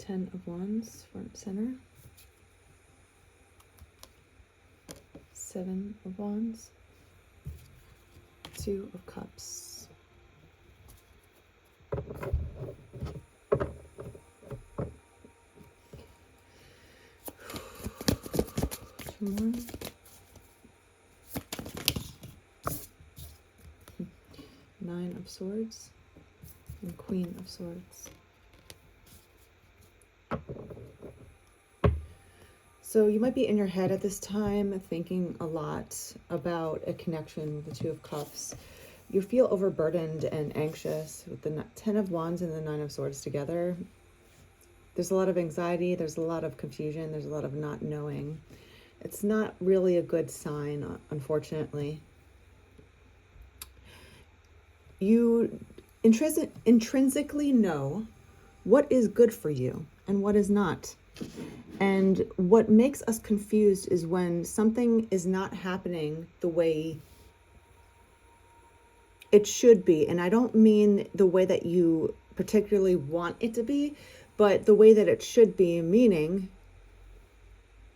Ten of Wands, front center. Seven of Wands. Two of Cups. Two more. Nine of Swords and Queen of Swords. So you might be in your head at this time thinking a lot about a connection with the Two of Cups. You feel overburdened and anxious with the Ten of Wands and the Nine of Swords together. There's a lot of anxiety, there's a lot of confusion, there's a lot of not knowing. It's not really a good sign, unfortunately. You intrinsically know what is good for you and what is not. And what makes us confused is when something is not happening the way it should be. And I don't mean the way that you particularly want it to be, but the way that it should be, meaning,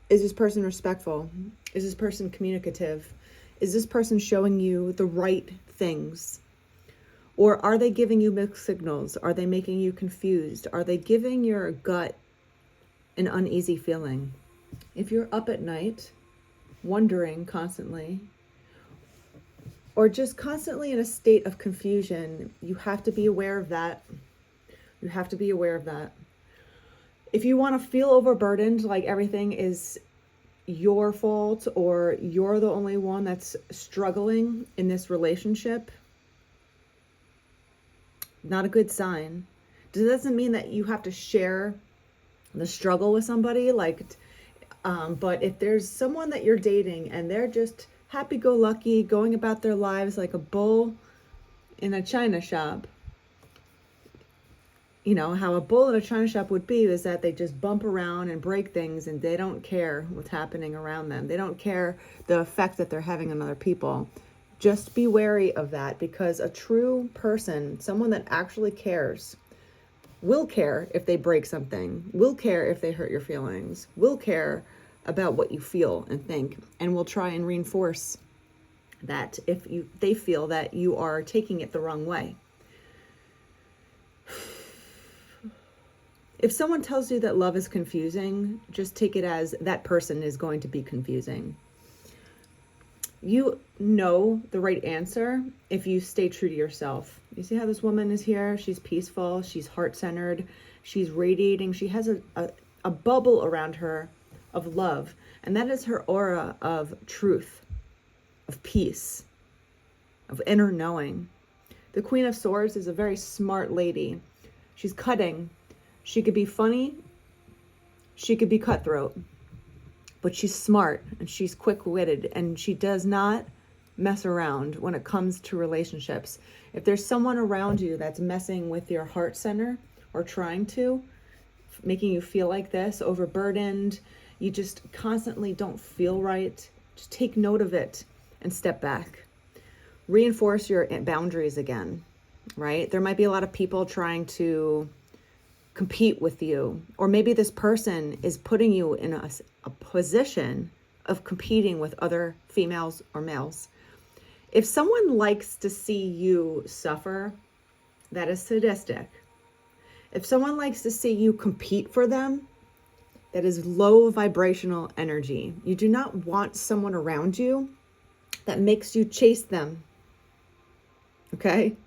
is this person respectful? Is this person communicative? Is this person showing you the right things? Or are they giving you mixed signals? Are they making you confused? Are they giving your gut an uneasy feeling? If you're up at night, wondering constantly, or just constantly in a state of confusion, you have to be aware of that. You have to be aware of that. If you want to feel overburdened, like everything is your fault or you're the only one that's struggling in this relationship, not a good sign. It doesn't mean that you have to share the struggle with somebody, but if there's someone that you're dating and they're just happy-go-lucky, going about their lives like a bull in a china shop, you know, how a bull in a china shop would be is that they just bump around and break things and they don't care what's happening around them. They don't care the effect that they're having on other people. Just be wary of that, because a true person, someone that actually cares, will care if they break something, will care if they hurt your feelings, will care about what you feel and think, and will try and reinforce that if they feel that you are taking it the wrong way. If someone tells you that love is confusing, just take it as that person is going to be confusing. You know the right answer if you stay true to yourself. You see how this woman is here? She's peaceful, she's heart-centered, she's radiating, she has a bubble around her of love, and that is her aura of truth, of peace, of inner knowing. The Queen of Swords is a very smart lady. She's cutting. She could be funny, she could be cutthroat, but she's smart and she's quick-witted, and she does not mess around when it comes to relationships. If there's someone around you that's messing with your heart center or trying to, making you feel like this, overburdened, you just constantly don't feel right, just take note of it and step back. Reinforce your boundaries again, right? There might be a lot of people trying to compete with you, or maybe this person is putting you in a position of competing with other females or males. If someone likes to see you suffer, that is sadistic. If someone likes to see you compete for them, that is low vibrational energy. You do not want someone around you that makes you chase them. Okay?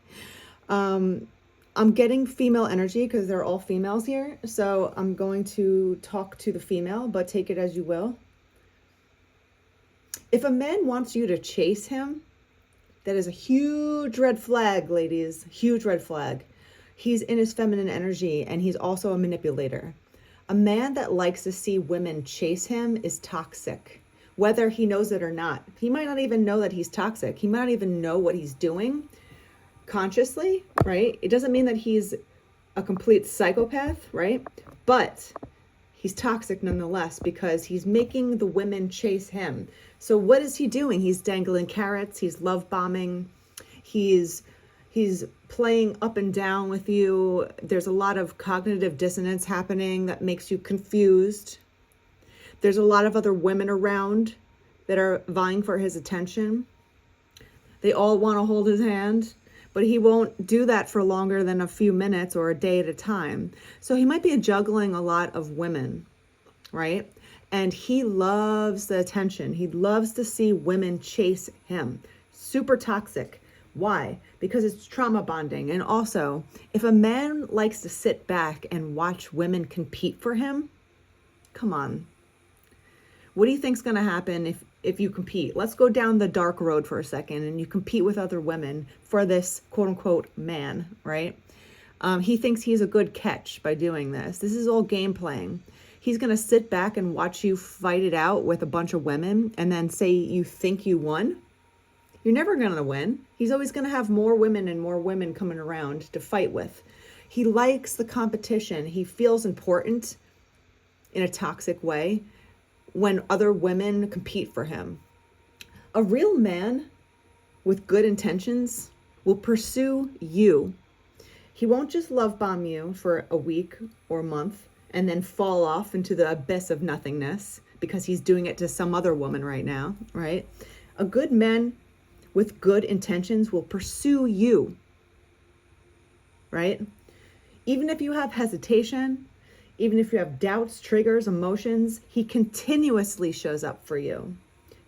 I'm getting female energy because they're all females here. So I'm going to talk to the female, but take it as you will. If a man wants you to chase him, that is a huge red flag, ladies. Huge red flag. He's in his feminine energy and he's also a manipulator. A man that likes to see women chase him is toxic, whether he knows it or not. He might not even know that he's toxic. He might not even know what he's doing consciously, right? It doesn't mean that he's a complete psychopath, right? But he's toxic nonetheless because he's making the women chase him. So what is he doing? He's dangling carrots. He's love bombing. He's He's playing up and down with you. There's a lot of cognitive dissonance happening that makes you confused. There's a lot of other women around that are vying for his attention. They all want to hold his hand, but he won't do that for longer than a few minutes or a day at a time. So he might be juggling a lot of women, right? And he loves the attention. He loves to see women chase him. Super toxic. Why? Because it's trauma bonding. And also, if a man likes to sit back and watch women compete for him, come on. What do you think's going to happen if you compete? Let's go down the dark road for a second and you compete with other women for this quote unquote man, right? He thinks he's a good catch by doing this. This is all game playing. He's going to sit back and watch you fight it out with a bunch of women and then say you think you won. You're never going to win. He's always going to have more women and more women coming around to fight with. He likes the competition. He feels important in a toxic way when other women compete for him. A real man with good intentions will pursue you. He won't just love bomb you for a week or a month and then fall off into the abyss of nothingness because he's doing it to some other woman right now, right? A good man with good intentions will pursue you, right? Even if you have hesitation, even if you have doubts, triggers, emotions, he continuously shows up for you.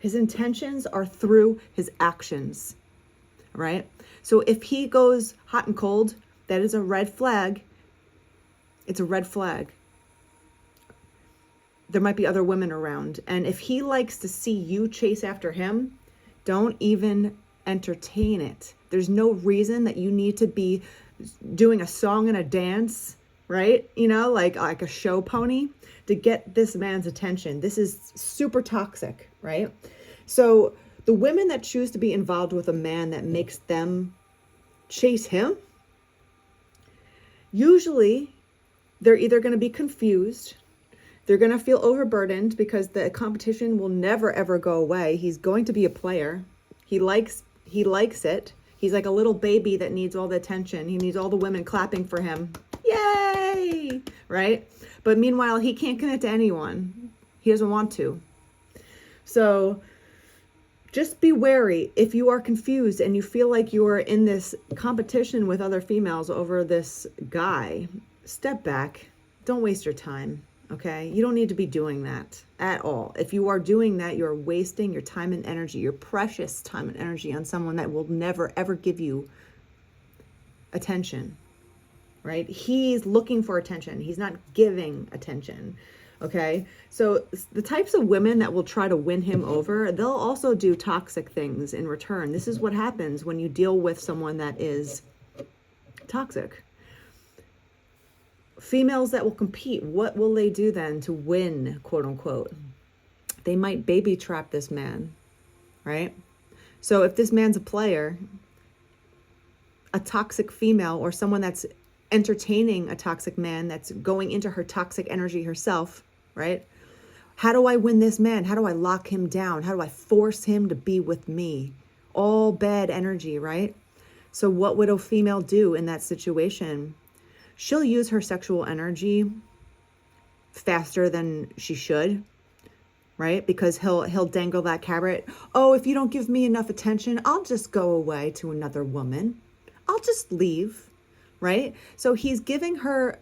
His intentions are through his actions, right? So if he goes hot and cold, that is a red flag. It's a red flag. There might be other women around. And if he likes to see you chase after him, don't even entertain it. There's no reason that you need to be doing a song and a dance, right? You know, like a show pony to get this man's attention. This is super toxic, right? So the women that choose to be involved with a man that makes them chase him, usually they're either going to be confused, they're going to feel overburdened because the competition will never, ever go away. He's going to be a player. He likes it. He's like a little baby that needs all the attention. He needs all the women clapping for him. Yay! Right? But meanwhile, he can't connect to anyone. He doesn't want to. So just be wary. If you are confused and you feel like you are in this competition with other females over this guy, step back. Don't waste your time. Okay? You don't need to be doing that at all. If you are doing that, you're wasting your time and energy, your precious time and energy on someone that will never, ever give you attention, right? He's looking for attention. He's not giving attention. Okay? So the types of women that will try to win him over, they'll also do toxic things in return. This is what happens when you deal with someone that is toxic. Females that will compete, what will they do then to win, quote unquote? They might baby trap this man, right? So if this man's a player, a toxic female or someone that's entertaining a toxic man that's going into her toxic energy herself, right? How do I win this man? How do I lock him down? How do I force him to be with me? All bad energy, right? So what would a female do in that situation? She'll use her sexual energy faster than she should, right? Because he'll dangle that carrot. Oh, if you don't give me enough attention, I'll just go away to another woman. I'll just leave, right? So he's giving her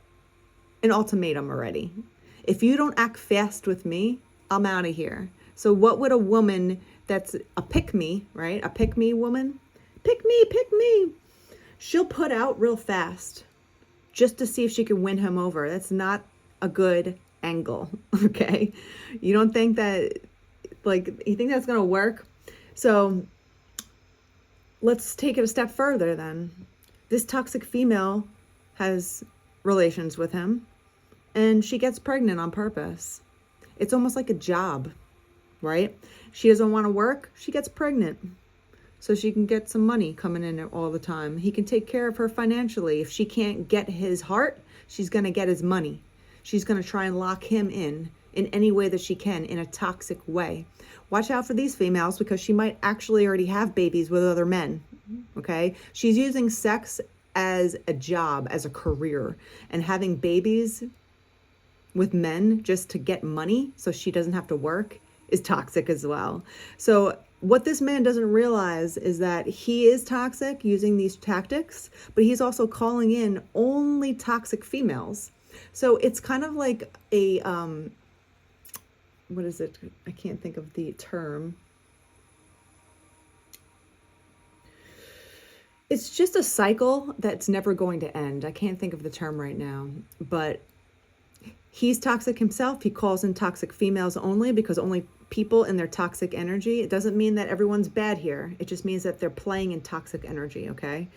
an ultimatum already. If you don't act fast with me, I'm out of here. So what would a woman that's a pick-me, right? A pick-me woman? Pick me. She'll put out real fast just to see if she can win him over. That's not a good angle, okay? You don't think that, you think that's going to work? So let's take it a step further then. This toxic female has relations with him and she gets pregnant on purpose. It's almost like a job, right? She doesn't want to work. She gets pregnant so she can get some money coming in all the time. He can take care of her financially. If she can't get his heart, she's going to get his money. She's going to try and lock him in any way that she can, in a toxic way. Watch out for these females because she might actually already have babies with other men, Okay. She's using sex as a job, as a career, and having babies with men just to get money so she doesn't have to work is toxic as well. So what this man doesn't realize is that he is toxic using these tactics, but he's also calling in only toxic females. So it's kind of like a what is it? I can't think of the term. It's just a cycle that's never going to end. I can't think of the term right now, but he's toxic himself. He calls in toxic females only because only people in their toxic energy. It doesn't mean that everyone's bad here. It just means that they're playing in toxic energy, okay?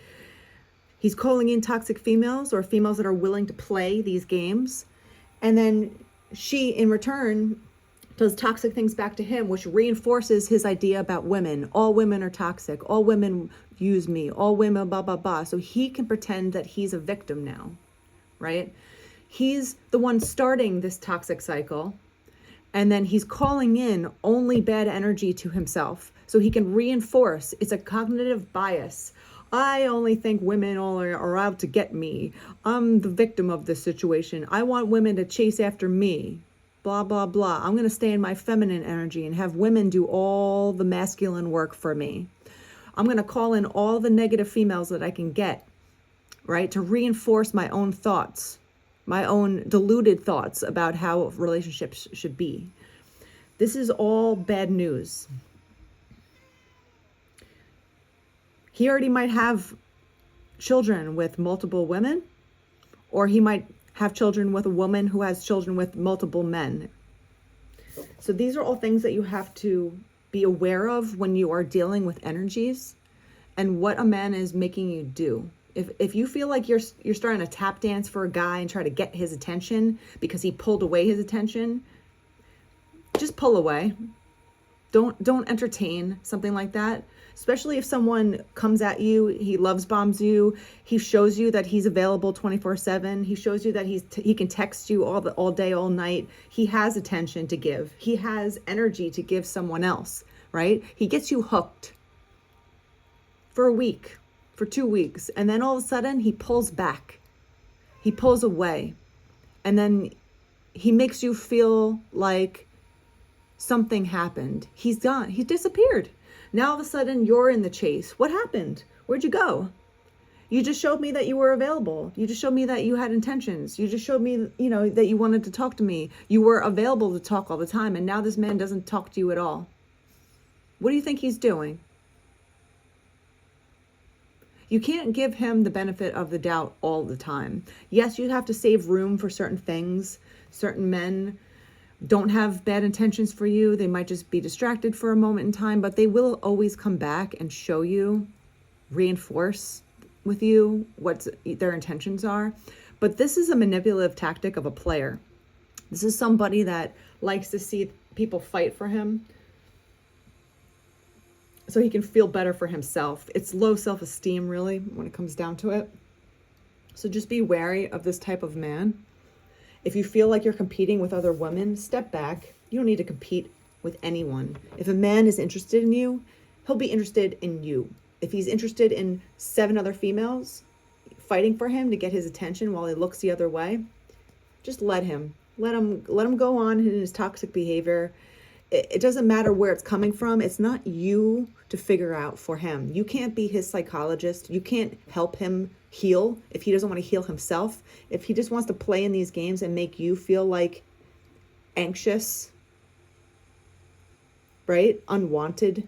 He's calling in toxic females or females that are willing to play these games. And then she, in return, does toxic things back to him, which reinforces his idea about women. All women are toxic. All women use me. All women, blah, blah, blah. So he can pretend that he's a victim now, right? He's the one starting this toxic cycle. And then he's calling in only bad energy to himself. So he can reinforce. It's a cognitive bias. I only think women all are out to get me. I'm the victim of this situation. I want women to chase after me. Blah, blah, blah. I'm going to stay in my feminine energy and have women do all the masculine work for me. I'm going to call in all the negative females that I can get, right? To reinforce my own thoughts, my own deluded thoughts about how relationships should be. This is all bad news. He already might have children with multiple women, or he might have children with a woman who has children with multiple men. So these are all things that you have to be aware of when you are dealing with energies and what a man is making you do. If you feel like you're starting to tap dance for a guy and try to get his attention because he pulled away his attention, just pull away. Don't entertain something like that. Especially if someone comes at you, he loves bombs you, he shows you that he's available 24/7, he shows you that he can text you all day, all night. He has attention to give. He has energy to give someone else, right? He gets you hooked for a week, for 2 weeks, and then all of a sudden he pulls back. He pulls away. And then he makes you feel like something happened. He's gone. He disappeared. Now all of a sudden you're in the chase. What happened? Where'd you go? You just showed me that you were available. You just showed me that you had intentions. You just showed me, that you wanted to talk to me. You were available to talk all the time. And now this man doesn't talk to you at all. What do you think he's doing? You can't give him the benefit of the doubt all the time. Yes, you have to save room for certain things. Certain men don't have bad intentions for you. They might just be distracted for a moment in time, but they will always come back and show you, reinforce with you what their intentions are. But this is a manipulative tactic of a player. This is somebody that likes to see people fight for him so he can feel better for himself. It's low self-esteem, really, when it comes down to it. So just be wary of this type of man. If you feel like you're competing with other women, step back. You don't need to compete with anyone. If a man is interested in you, he'll be interested in you. If he's interested in 7 other females fighting for him to get his attention while he looks the other way, just let him go on in his toxic behavior. It doesn't matter where it's coming from. It's not you to figure out for him. You can't be his psychologist. You can't help him heal if he doesn't want to heal himself. If he just wants to play in these games and make you feel like anxious, right? Unwanted,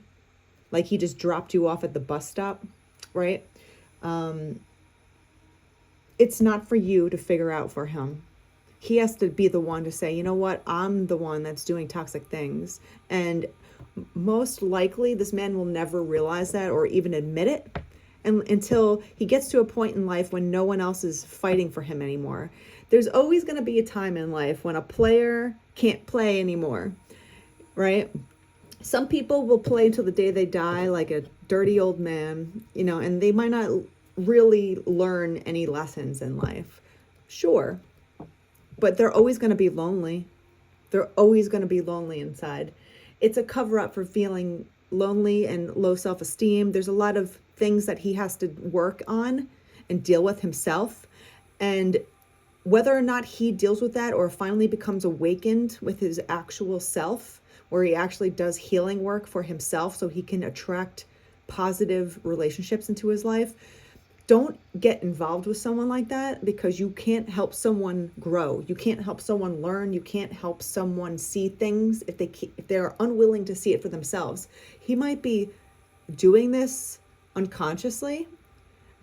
like he just dropped you off at the bus stop, right? It's not for you to figure out for him. He has to be the one to say, you know what, I'm the one that's doing toxic things. And most likely this man will never realize that or even admit it until he gets to a point in life when no one else is fighting for him anymore. There's always going to be a time in life when a player can't play anymore, right? Some people will play until the day they die like a dirty old man, and they might not really learn any lessons in life. Sure. But they're always going to be lonely. They're always going to be lonely inside. It's a cover up for feeling lonely and low self-esteem. There's a lot of things that he has to work on and deal with himself. And whether or not he deals with that or finally becomes awakened with his actual self, where he actually does healing work for himself so he can attract positive relationships into his life, don't get involved with someone like that, because you can't help someone grow. You can't help someone learn. You can't help someone see things if they're unwilling to see it for themselves. He might be doing this unconsciously,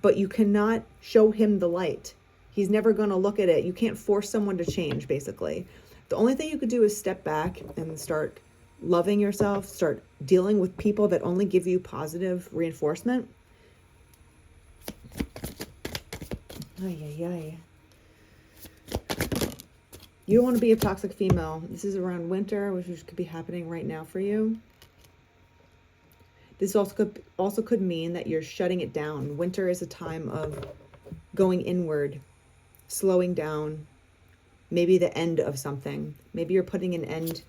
but you cannot show him the light. He's never going to look at it. You can't force someone to change, basically. The only thing you could do is step back and start loving yourself, start dealing with people that only give you positive reinforcement. Ay, ay, ay. You don't want to be a toxic female. This is around winter, which could be happening right now for you. This also could mean that you're shutting it down. Winter is a time of going inward, slowing down, maybe the end of something. Maybe you're putting an end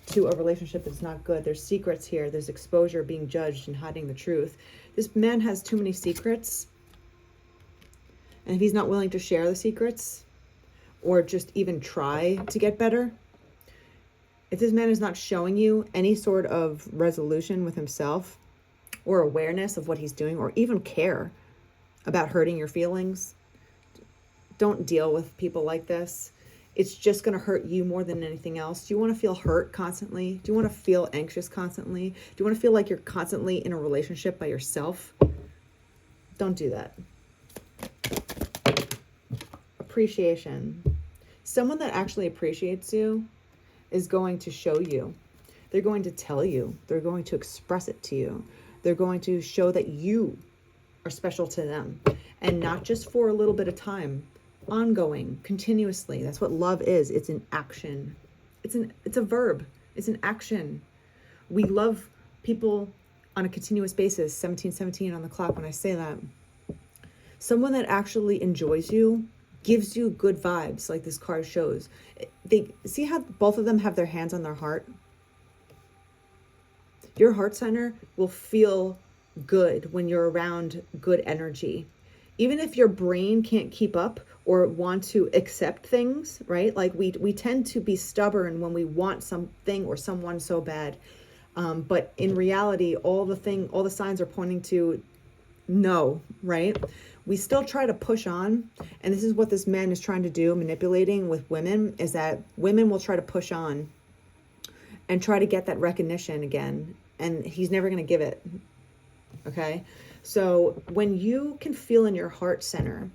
to a relationship that's not good. There's secrets here. There's exposure, being judged, and hiding the truth. This man has too many secrets. And if he's not willing to share the secrets or just even try to get better, if this man is not showing you any sort of resolution with himself or awareness of what he's doing or even care about hurting your feelings, don't deal with people like this. It's just going to hurt you more than anything else. Do you want to feel hurt constantly? Do you want to feel anxious constantly? Do you want to feel like you're constantly in a relationship by yourself? Don't do that. Appreciation. Someone that actually appreciates you is going to show you. They're going to tell you. They're going to express it to you. They're going to show that you are special to them, and not just for a little bit of time. Ongoing, continuously. That's what love is. It's an action. It's a verb. It's an action. We love people on a continuous basis. 1717 on the clock when I say that. Someone that actually enjoys you, gives you good vibes, like this card shows. They see how both of them have their hands on their heart. Your heart center will feel good when you're around good energy. Even if your brain can't keep up or want to accept things, right? Like we tend to be stubborn when we want something or someone so bad. But in reality, all the signs are pointing to no, right? We still try to push on. And this is what this man is trying to do, manipulating with women, is that women will try to push on and try to get that recognition again. And he's never going to give it. Okay? So when you can feel in your heart center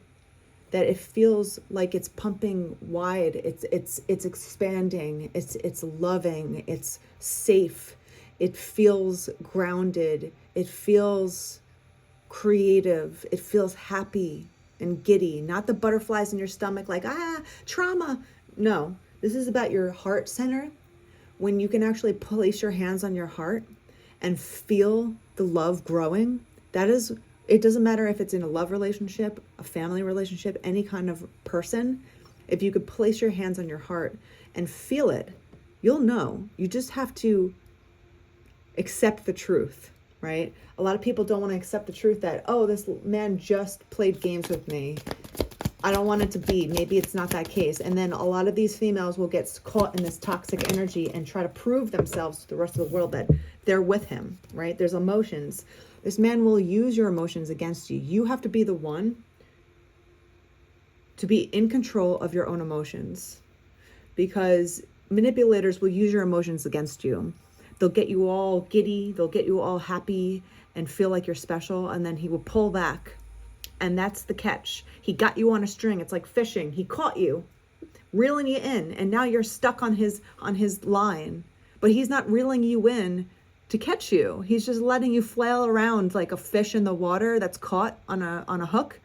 that it feels like it's pumping wide, it's expanding, it's loving, it's safe, it feels grounded, it feels creative, it feels happy and giddy, not the butterflies in your stomach like, trauma. No, this is about your heart center. When you can actually place your hands on your heart and feel the love growing, it doesn't matter if it's in a love relationship, a family relationship, any kind of person. If you could place your hands on your heart and feel it, you'll know. You just have to accept the truth, right? A lot of people don't want to accept the truth that, oh, this man just played games with me. I don't want it to be. Maybe it's not that case. And then a lot of these females will get caught in this toxic energy and try to prove themselves to the rest of the world that they're with him, right? There's emotions. This man will use your emotions against you. You have to be the one to be in control of your own emotions, because manipulators will use your emotions against you. They'll get you all giddy. They'll get you all happy and feel like you're special. And then he will pull back. And that's the catch. He got you on a string. It's like fishing. He caught you, reeling you in. And now you're stuck on his line. But he's not reeling you in to catch you. He's just letting you flail around like a fish in the water that's caught on a hook.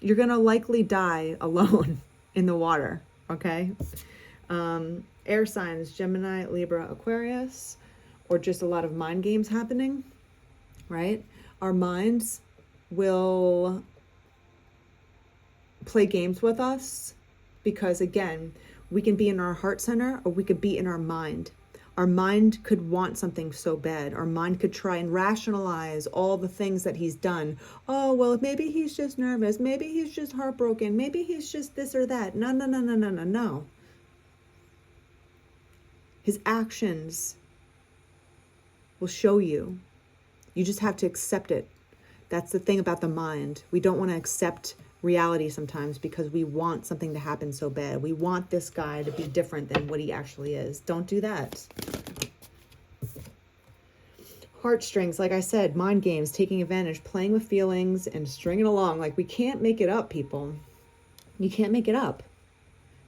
You're going to likely die alone in the water. Okay. Air signs, Gemini, Libra, Aquarius, or just a lot of mind games happening, right? Our minds will play games with us because, again, we can be in our heart center or we could be in our mind. Our mind could want something so bad. Our mind could try and rationalize all the things that he's done. Oh, well, maybe he's just nervous. Maybe he's just heartbroken. Maybe he's just this or that. No, no, no, no, no, no, no. His actions will show you. You just have to accept it. That's the thing about the mind. We don't want to accept reality sometimes because we want something to happen so bad. We want this guy to be different than what he actually is. Don't do that. Heartstrings, like I said, mind games, taking advantage, playing with feelings and stringing along. Like, we can't make it up, people. You can't make it up.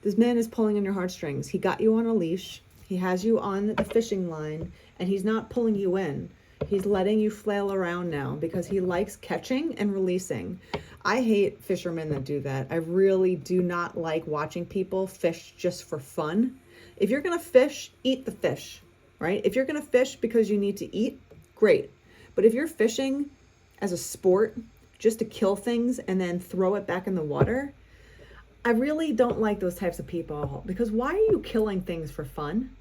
This man is pulling on your heartstrings. He got you on a leash. He has you on the fishing line, and he's not pulling you in. He's letting you flail around now because he likes catching and releasing. I hate fishermen that do that. I really do not like watching people fish just for fun. If you're going to fish, eat the fish, right? If you're going to fish because you need to eat, great. But if you're fishing as a sport just to kill things and then throw it back in the water, I really don't like those types of people, because why are you killing things for fun?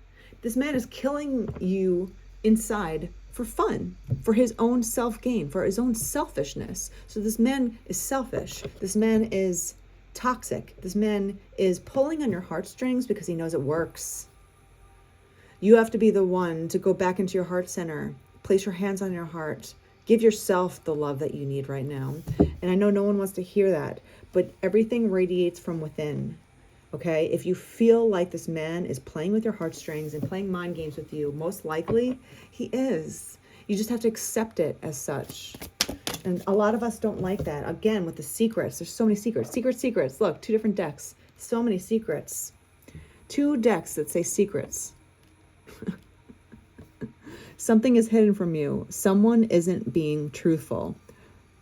This man is killing you inside for fun, for his own self-gain, for his own selfishness. So this man is selfish. This man is toxic. This man is pulling on your heartstrings because he knows it works. You have to be the one to go back into your heart center, place your hands on your heart, give yourself the love that you need right now. And I know no one wants to hear that, but everything radiates from within. Okay, if you feel like this man is playing with your heartstrings and playing mind games with you, most likely he is. You just have to accept it as such. And a lot of us don't like that. Again, with the secrets, there's so many secrets. Secrets. Look, 2 different decks. So many secrets. 2 decks that say secrets. Something is hidden from you. Someone isn't being truthful.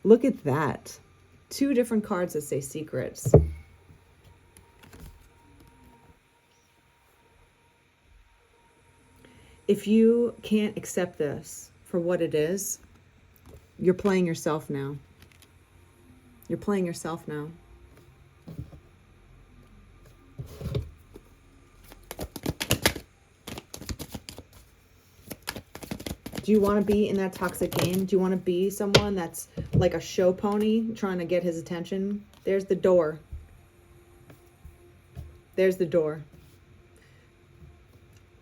Look at that. 2 different cards that say secrets. If you can't accept this for what it is, you're playing yourself now. You're playing yourself now. Do you want to be in that toxic game? Do you want to be someone that's like a show pony trying to get his attention? There's the door. There's the door.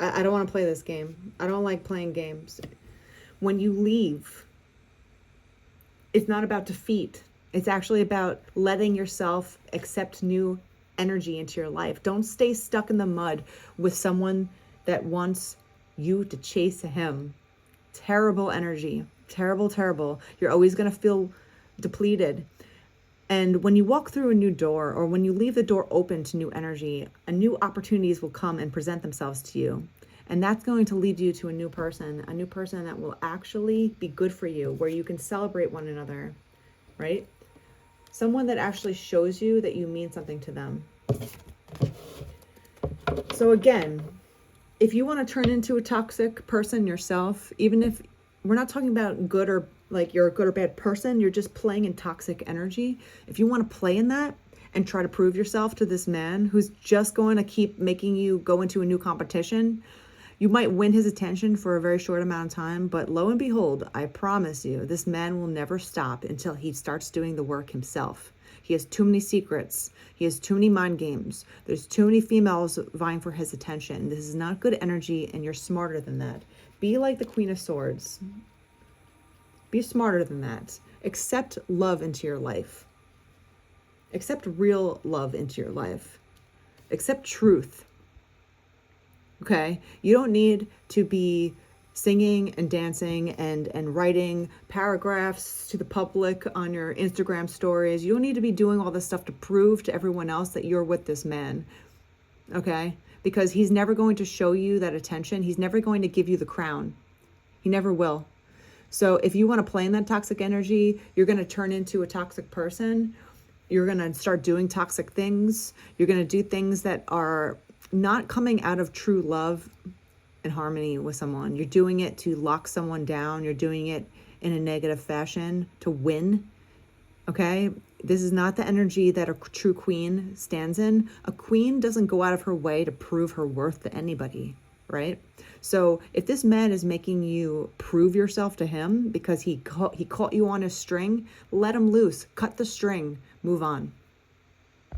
I don't want to play this game. I don't like playing games. When you leave, it's not about defeat. It's actually about letting yourself accept new energy into your life. Don't stay stuck in the mud with someone that wants you to chase him. Terrible energy. Terrible, terrible. You're always going to feel depleted. And when you walk through a new door, or when you leave the door open to new energy, new opportunities will come and present themselves to you. And that's going to lead you to a new person that will actually be good for you, where you can celebrate one another, right? Someone that actually shows you that you mean something to them. So again, if you want to turn into a toxic person yourself, even if we're not talking about good or like you're a good or bad person, you're just playing in toxic energy. If you want to play in that and try to prove yourself to this man who's just going to keep making you go into a new competition, you might win his attention for a very short amount of time, but lo and behold, I promise you, this man will never stop until he starts doing the work himself. He has too many secrets. He has too many mind games. There's too many females vying for his attention. This is not good energy, and you're smarter than that. Be like the Queen of Swords. Be smarter than that. Accept love into your life. Accept real love into your life. Accept truth. Okay? You don't need to be singing and dancing and writing paragraphs to the public on your Instagram stories. You don't need to be doing all this stuff to prove to everyone else that you're with this man. Okay? Because he's never going to show you that attention. He's never going to give you the crown. He never will. So if you want to play in that toxic energy, you're going to turn into a toxic person. You're going to start doing toxic things. You're going to do things that are not coming out of true love and harmony with someone. You're doing it to lock someone down. You're doing it in a negative fashion to win. Okay? This is not the energy that a true queen stands in. A queen doesn't go out of her way to prove her worth to anybody. right? So if this man is making you prove yourself to him because he caught you on a string, let him loose, cut the string, move on.